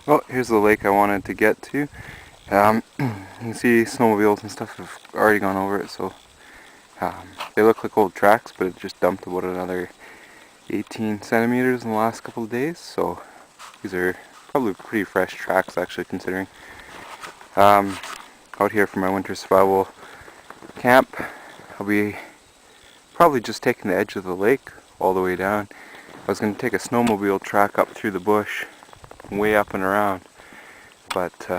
Well, here's the lake I wanted to get to. You can see snowmobiles and stuff have already gone over it, so they look like old tracks, but it just dumped about another 18 centimeters in the last couple of days, so these are probably pretty fresh tracks actually, considering. Out here for my winter survival camp, I'll be probably just taking the edge of the lake all the way down. I was going to take a snowmobile track up through the bush, way up and around, but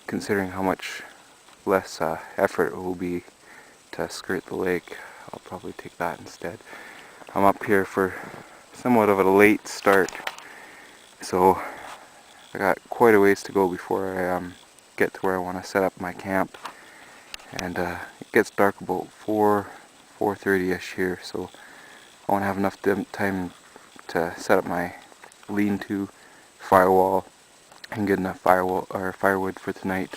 considering how much less effort it will be to skirt the lake, I'll probably take that instead. I'm up here for somewhat of a late start, so I got quite a ways to go before I get to where I want to set up my camp, and it gets dark about 4:30ish here, so I want to have enough time to set up my lean-to, firewall, and get enough firewood for tonight.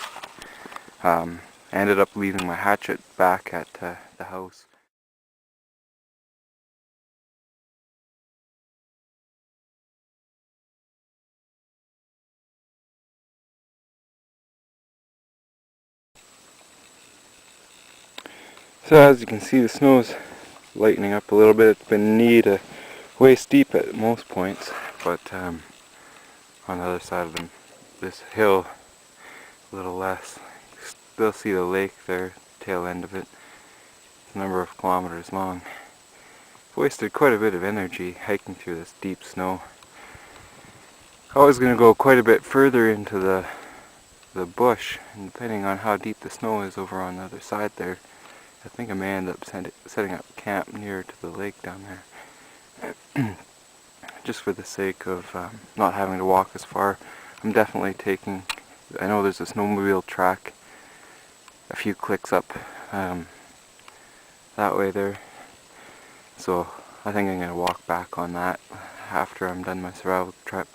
I ended up leaving my hatchet back at the house. So as you can see, the snow is lightening up a little bit. It's been knee to waist deep at most points, but on the other side of this hill, a little less. Still see the lake there, tail end of it. It's a number of kilometers long. Wasted quite a bit of energy hiking through this deep snow. I was going to go quite a bit further into the bush, and depending on how deep the snow is over on the other side there, I think I may end up setting up camp nearer to the lake down there. Just for the sake of not having to walk as far. I'm definitely taking, I know there's a snowmobile track a few clicks up that way there, so I think I'm going to walk back on that after I'm done my survival trip.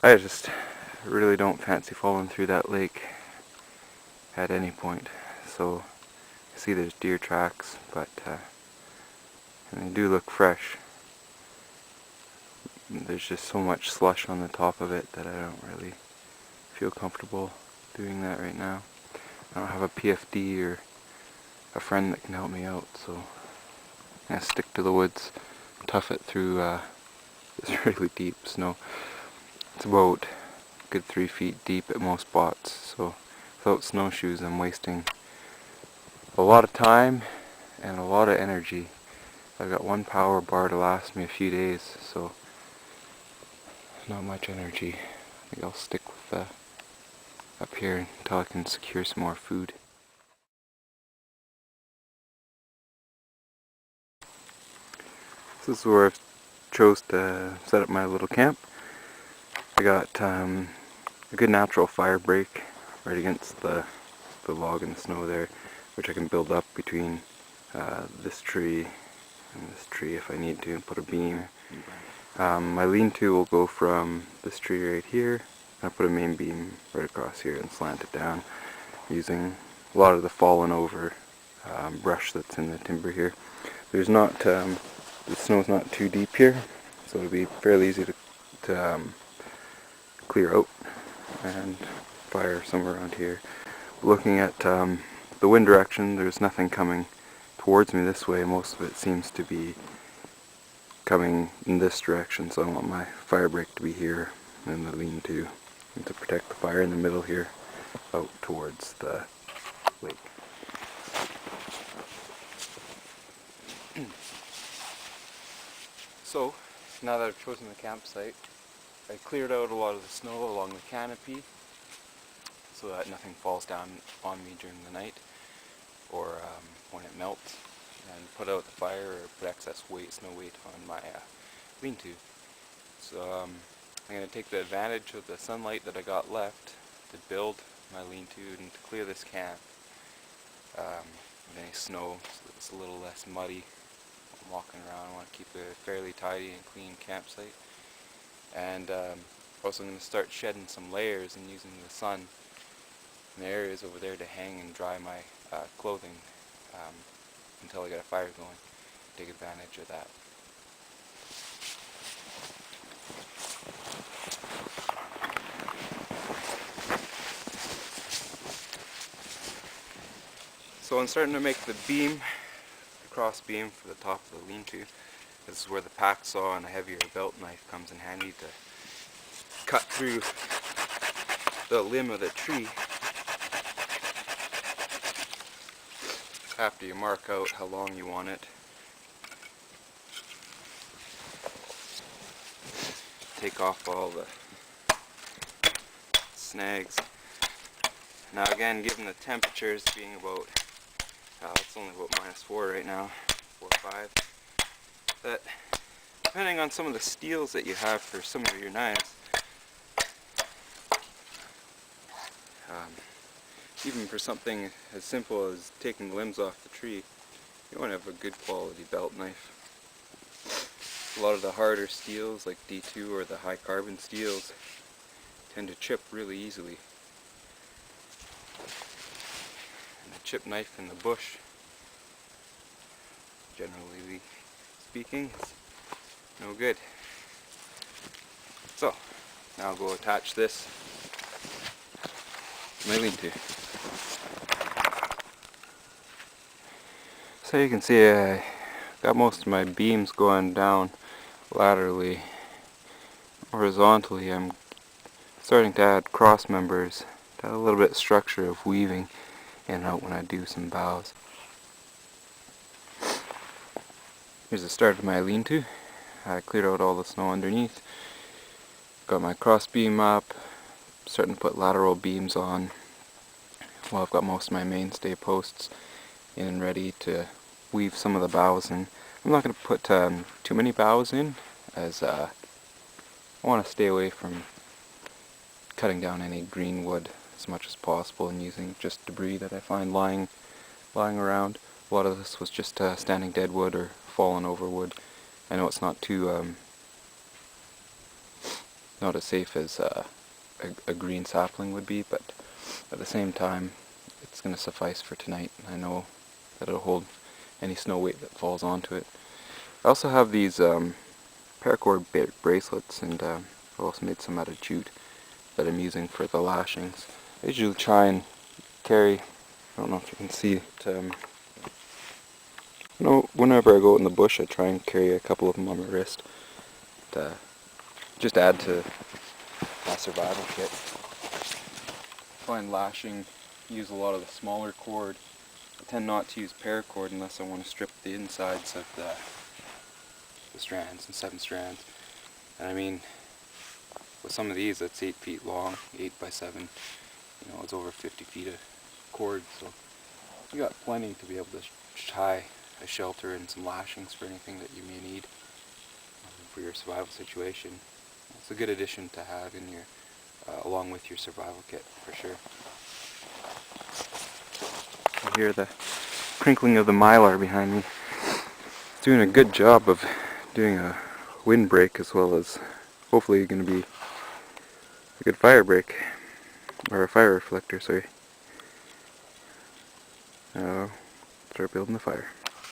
I just really don't fancy falling through that lake at any point, so I see there's deer tracks, but and they do look fresh. There's just so much slush on the top of it that I don't really feel comfortable doing that right now. I don't have a PFD or a friend that can help me out, so I'm going to stick to the woods, tough it through this really deep snow. It's about a good 3 feet deep at most spots, so without snowshoes I'm wasting a lot of time and a lot of energy. I've got one power bar to last me a few days, so not much energy. I think I'll stick with up here until I can secure some more food. This is where I've chose to set up my little camp. I got a good natural fire break right against the log in the snow there, which I can build up between this tree and this tree if I need to, and put a beam. My lean-to will go from this tree right here. I put a main beam right across here and slant it down using a lot of the fallen over brush that's in the timber here. There's not, the snow's not too deep here, so it'll be fairly easy to clear out and fire somewhere around here. Looking at the wind direction, there's nothing coming towards me this way. Most of it seems to be coming in this direction, so I want my fire break to be here and the lean-to, and to protect the fire in the middle here out towards the lake. So now that I've chosen the campsite, I cleared out a lot of the snow along the canopy so that nothing falls down on me during the night or when it melts, and put out the fire or put excess snow weight on my lean-to. So I'm going to take the advantage of the sunlight that I got left to build my lean-to and to clear this camp with any snow so that it's a little less muddy. I'm walking around. I want to keep a fairly tidy and clean campsite. And also I'm going to start shedding some layers and using the sun in the areas over there to hang and dry my clothing until I get a fire going. Take advantage of that. So I'm starting to make the beam, the cross beam for the top of the lean-to. This is where the pack saw and a heavier belt knife comes in handy to cut through the limb of the tree. After you mark out how long you want it, take off all the snags. Now again, given the temperatures being about, it's only about -4 right now, 4 or 5, that depending on some of the steels that you have for some of your knives, even for something as simple as taking the limbs off the tree, you want to have a good quality belt knife. A lot of the harder steels like D2 or the high carbon steels tend to chip really easily. And a chip knife in the bush, generally speaking, is no good. So, now I'll go attach this to my lean-to. So you can see I got most of my beams going down laterally. Horizontally I'm starting to add cross members to add a little bit of structure of weaving in and out when I do some bows. Here's the start of my lean-to. I cleared out all the snow underneath, got my cross beam up, starting to put lateral beams on. Well, I've got most of my mainstay posts in and ready to weave some of the boughs in. I'm not going to put too many boughs in, as I want to stay away from cutting down any green wood as much as possible and using just debris that I find lying around. A lot of this was just standing dead wood or fallen over wood. I know it's not too not as safe as a green sapling would be, but at the same time it's going to suffice for tonight. I know that it'll hold any snow weight that falls onto it. I also have these paracord bracelets, and I've also made some out of jute that I'm using for the lashings. I usually try and carry, I don't know if you can see it, whenever I go out in the bush I try and carry a couple of them on my wrist to just add to my survival kit. I find lashing, use a lot of the smaller cord. I tend not to use paracord unless I want to strip the insides of the strands and 7 strands. And I mean, with some of these, that's 8 feet long, 8 by 7. You know, it's over 50 feet of cord, so you got plenty to be able to tie a shelter and some lashings for anything that you may need for your survival situation. It's a good addition to have in your, along with your survival kit, for sure. You hear the crinkling of the mylar behind me. It's doing a good job of doing a windbreak, as well as hopefully going to be a good fire break, or a fire reflector, sorry. Start building the fire.